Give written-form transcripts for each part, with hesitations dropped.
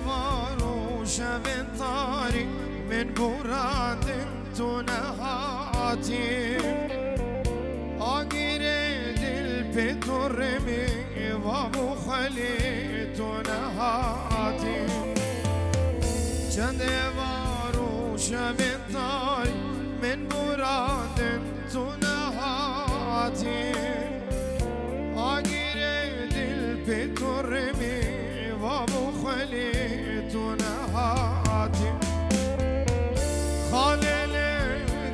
وارو شب تاری من براد تو نهاتی آگیر دل پتر می و خلی تو نهاتی چند وارو شب تاری من براد تو نهاتی آگیر دل پتر می وابخلي تنهاتي خالل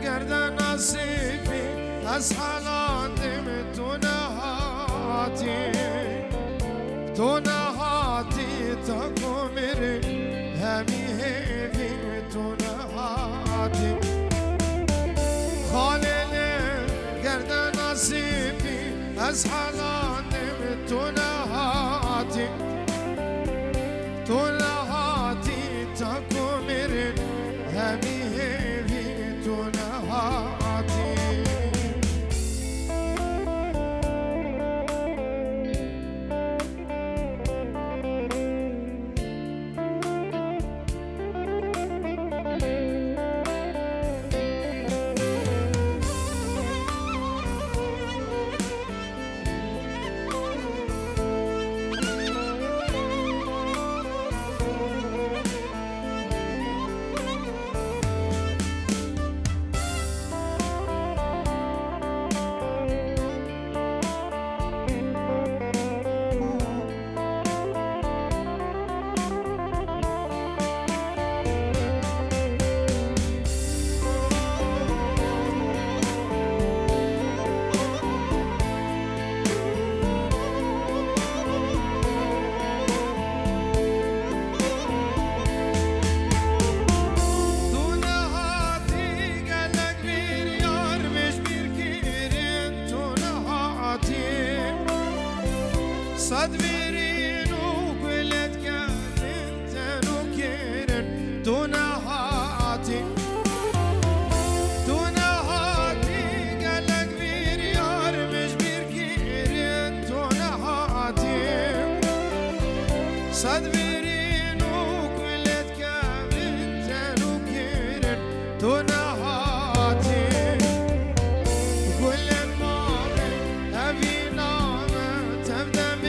قرد نصيبي أسحلان دم تنهاتي تنهاتي تكمر همي هيفي تنهاتي خالل قرد نصيبي أسحلان دم تنهاتي تنهاتي تكمر همي هيفي تنهاتي صدبرين وقلت كان انت نكيرن تنهاتي تنهاتي قالك بير يار مش بير كيرن تنهاتي صدبرين وقلت كان انت نكيرن تنهاتي كل الماضي أبي نامه تبدأ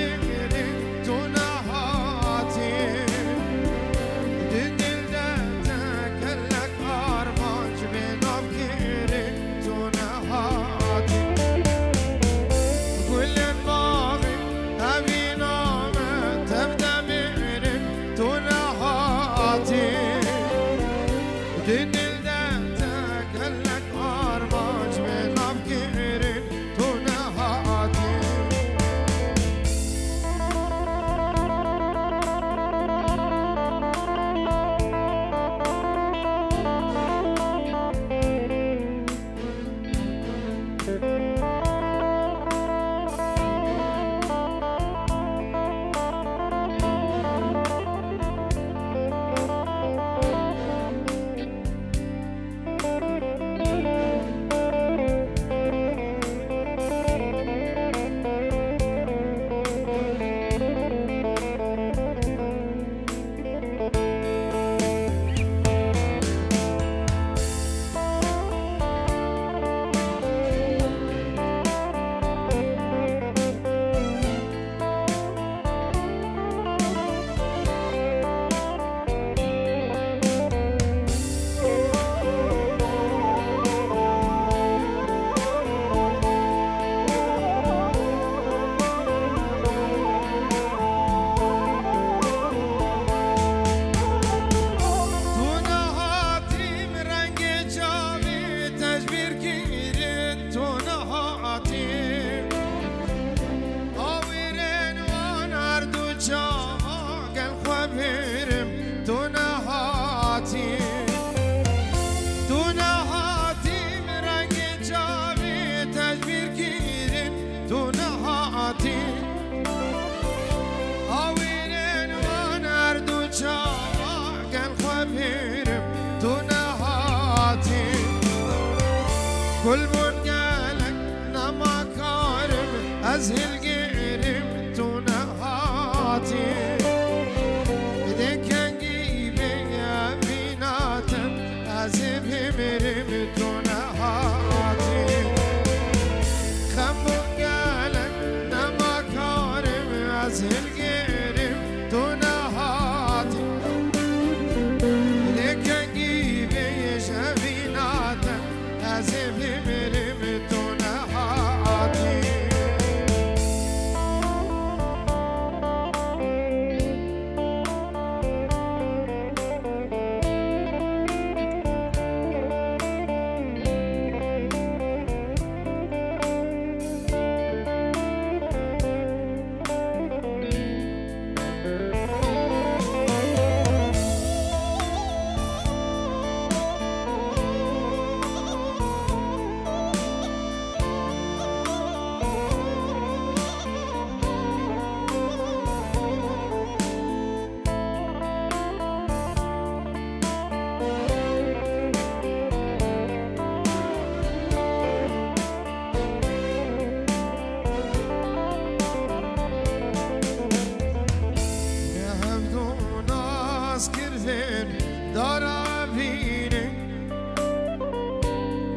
كل من قالك نما كارم أزهل قرم تنهاتي إذا كان زلفين دارا بینه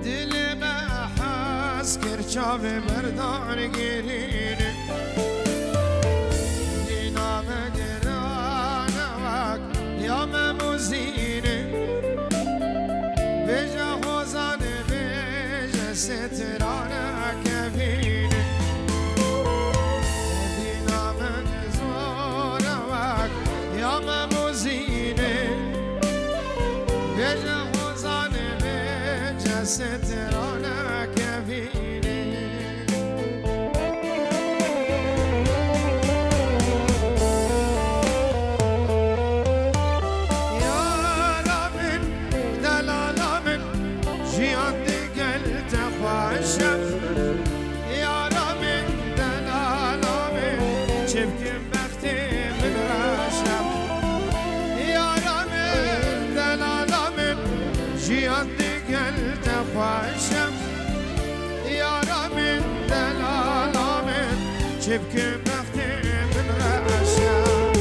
دل بحث کرچاو مردان گرینه دینا مگرانه وک یا مموزینه بجا خوزانه بجا سترانه کبینه دینا مگزوره وک یا مموزینه بجا خوزانه بجا سترانه کبینه جیان دیگل تخواشم یارا من دلالامن چبکم وقتی من رعشم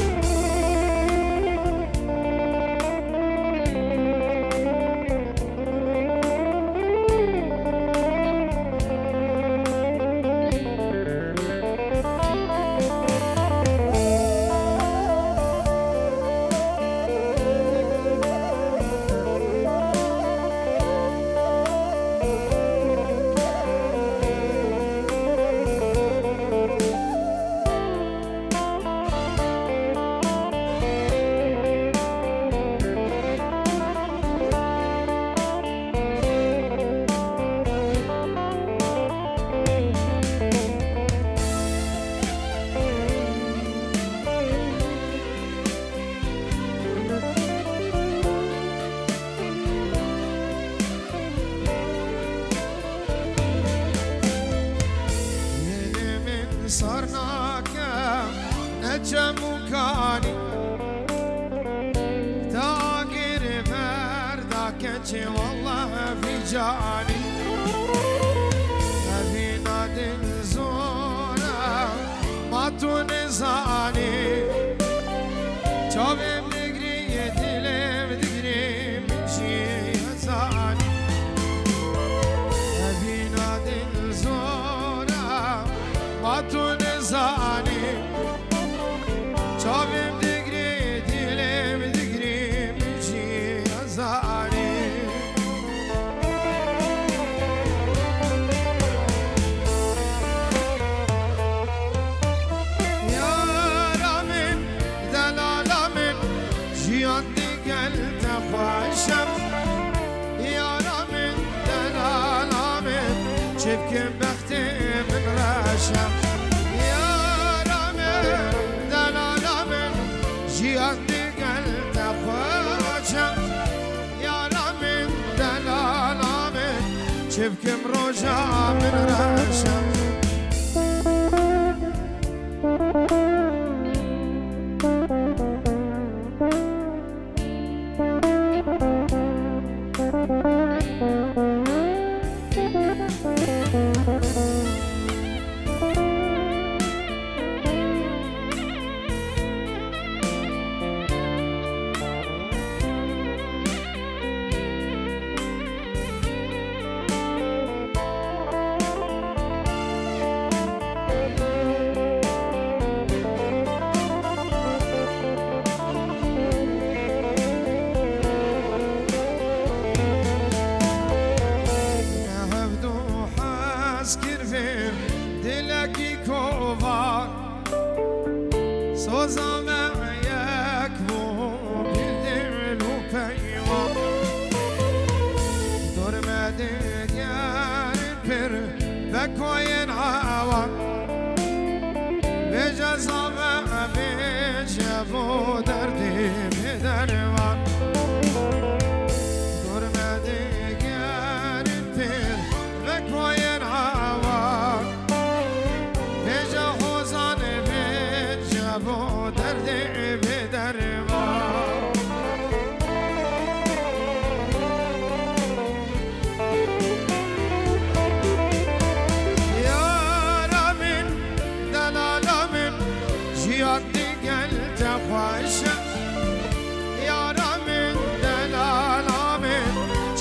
صرناك نجم كاني تاقر فرداك والله في جاني في ناد زورا ما تنزاني جابم دقري دلم دقري من شي زاني في ناد زورا ما تنزاني چاویم دگری دیلم دگری میشی ازانی یارامن دلالامن جیان دیگل تخواشم یارامن دلالامن چبکم بختی من راشم جیان دیگل تخواشم یارامن دلالامن چبکم روژا من راشم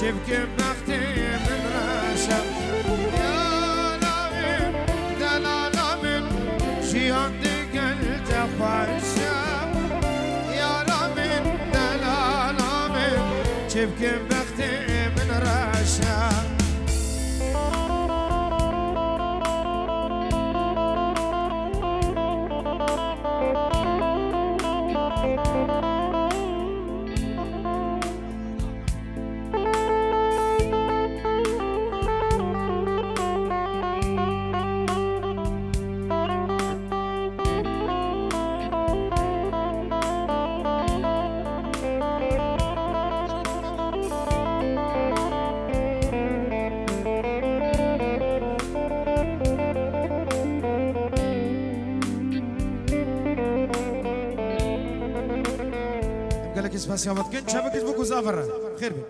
شبكي بختي من رشم يا لامن دلالة من جيان دقلت خوشم يا لامن دلالة من شبكي بختي من رشم قال لك اسمها سيامات كنت شابك اسمك وزافر خير بي